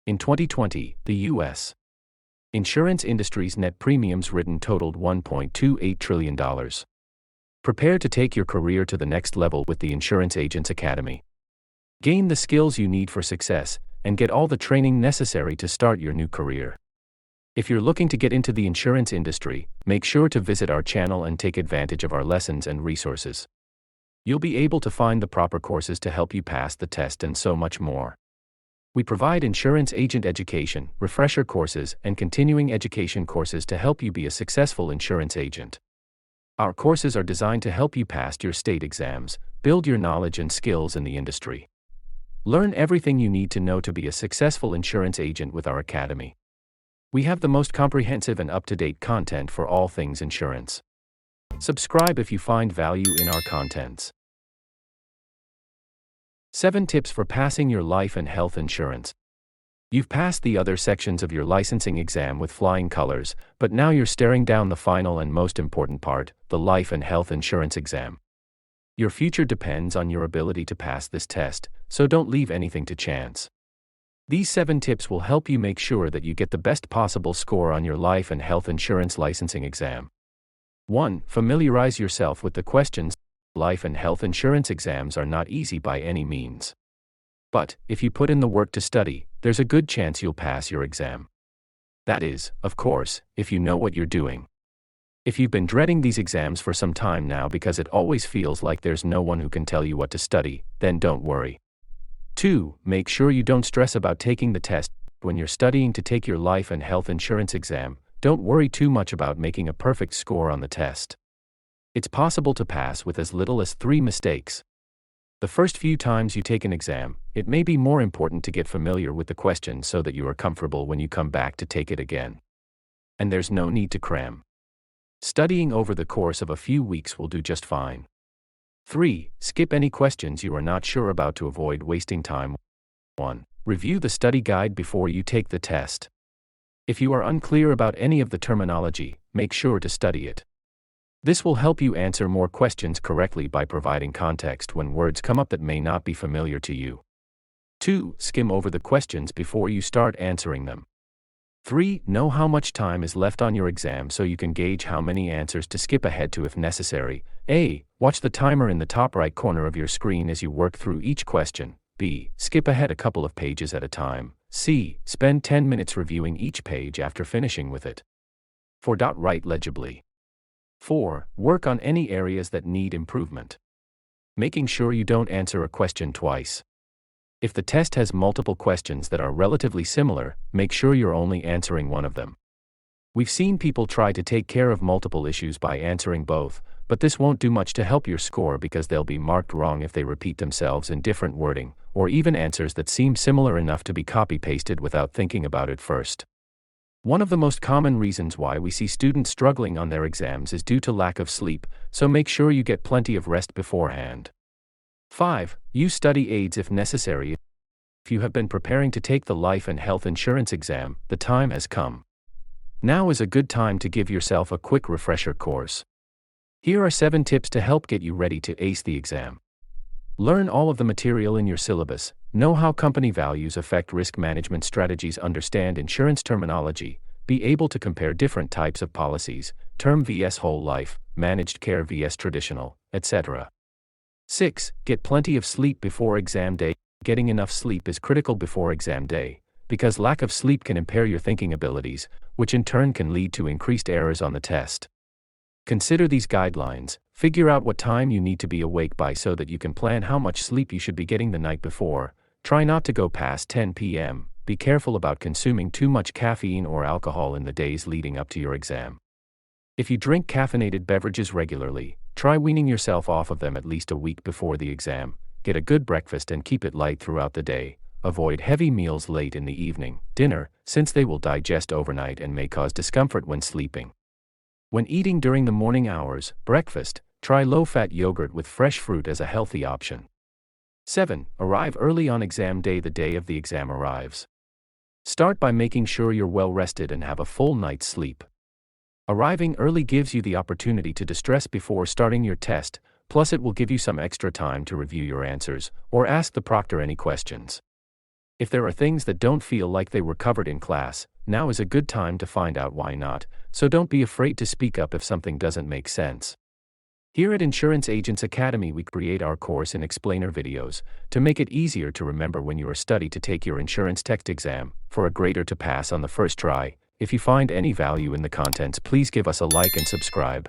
In 2020, the U.S. insurance industry's net premiums written totaled $1.28 trillion. Prepare to take your career to the next level with the Insurance Agents Academy. Gain the skills you need for success, and get all the training necessary to start your new career. If you're looking to get into the insurance industry, make sure to visit our channel and take advantage of our lessons and resources. You'll be able to find the proper courses to help you pass the test and so much more. We provide insurance agent education, refresher courses, and continuing education courses to help you be a successful insurance agent. Our courses are designed to help you pass your state exams, build your knowledge and skills in the industry. Learn everything you need to know to be a successful insurance agent with our academy. We have the most comprehensive and up-to-date content for all things insurance. Subscribe if you find value in our contents. 7 tips for passing your life and health insurance. You've passed the other sections of your licensing exam with flying colors, but now you're staring down the final and most important part, the life and health insurance exam. Your future depends on your ability to pass this test, so don't leave anything to chance. These 7 tips will help you make sure that you get the best possible score on your life and health insurance licensing exam. 1. Familiarize yourself with the questions. Life and health insurance exams are not easy by any means. But, if you put in the work to study, there's a good chance you'll pass your exam. That is, of course, if you know what you're doing. If you've been dreading these exams for some time now because it always feels like there's no one who can tell you what to study, then don't worry. 2. Make sure you don't stress about taking the test. When you're studying to take your life and health insurance exam, don't worry too much about making a perfect score on the test. It's possible to pass with as little as 3 mistakes. The first few times you take an exam, it may be more important to get familiar with the questions so that you are comfortable when you come back to take it again. And there's no need to cram. Studying over the course of a few weeks will do just fine. 3. Skip any questions you are not sure about to avoid wasting time. 1. Review the study guide before you take the test. If you are unclear about any of the terminology, make sure to study it. This will help you answer more questions correctly by providing context when words come up that may not be familiar to you. 2. Skim over the questions before you start answering them. 3. Know how much time is left on your exam so you can gauge how many answers to skip ahead to if necessary. A. Watch the timer in the top right corner of your screen as you work through each question. B. Skip ahead a couple of pages at a time. C. Spend 10 minutes reviewing each page after finishing with it. 4. Write legibly. 4. Work on any areas that need improvement. Making sure you don't answer a question twice. If the test has multiple questions that are relatively similar, make sure you're only answering one of them. We've seen people try to take care of multiple issues by answering both, but this won't do much to help your score because they'll be marked wrong if they repeat themselves in different wording, or even answers that seem similar enough to be copy-pasted without thinking about it first. One of the most common reasons why we see students struggling on their exams is due to lack of sleep, so make sure you get plenty of rest beforehand. 5. Use study aids if necessary. If you have been preparing to take the life and health insurance exam, the time has come. Now is a good time to give yourself a quick refresher course. Here are 7 tips to help get you ready to ace the exam. Learn all of the material in your syllabus, know how company values affect risk management strategies, understand insurance terminology, be able to compare different types of policies, term vs whole life, managed care vs traditional, etc. 6. Get plenty of sleep before exam day. Getting enough sleep is critical before exam day, because lack of sleep can impair your thinking abilities, which in turn can lead to increased errors on the test. Consider these guidelines, figure out what time you need to be awake by so that you can plan how much sleep you should be getting the night before. Try not to go past 10 p.m., be careful about consuming too much caffeine or alcohol in the days leading up to your exam. If you drink caffeinated beverages regularly, try weaning yourself off of them at least a week before the exam. Get a good breakfast and keep it light throughout the day. Avoid heavy meals late in the evening, dinner, since they will digest overnight and may cause discomfort when sleeping. When eating during the morning hours, breakfast, try low-fat yogurt with fresh fruit as a healthy option. 7. Arrive early on exam day. The day of the exam arrives. Start by making sure you're well rested and have a full night's sleep. Arriving early gives you the opportunity to distress before starting your test, plus it will give you some extra time to review your answers, or ask the proctor any questions. If there are things that don't feel like they were covered in class, now is a good time to find out why not, so don't be afraid to speak up if something doesn't make sense. Here at Insurance Agents Academy, we create our course and explainer videos to make it easier to remember when you are studying to take your insurance text exam, for a grader to pass on the first try. If you find any value in the contents, please give us a like and subscribe.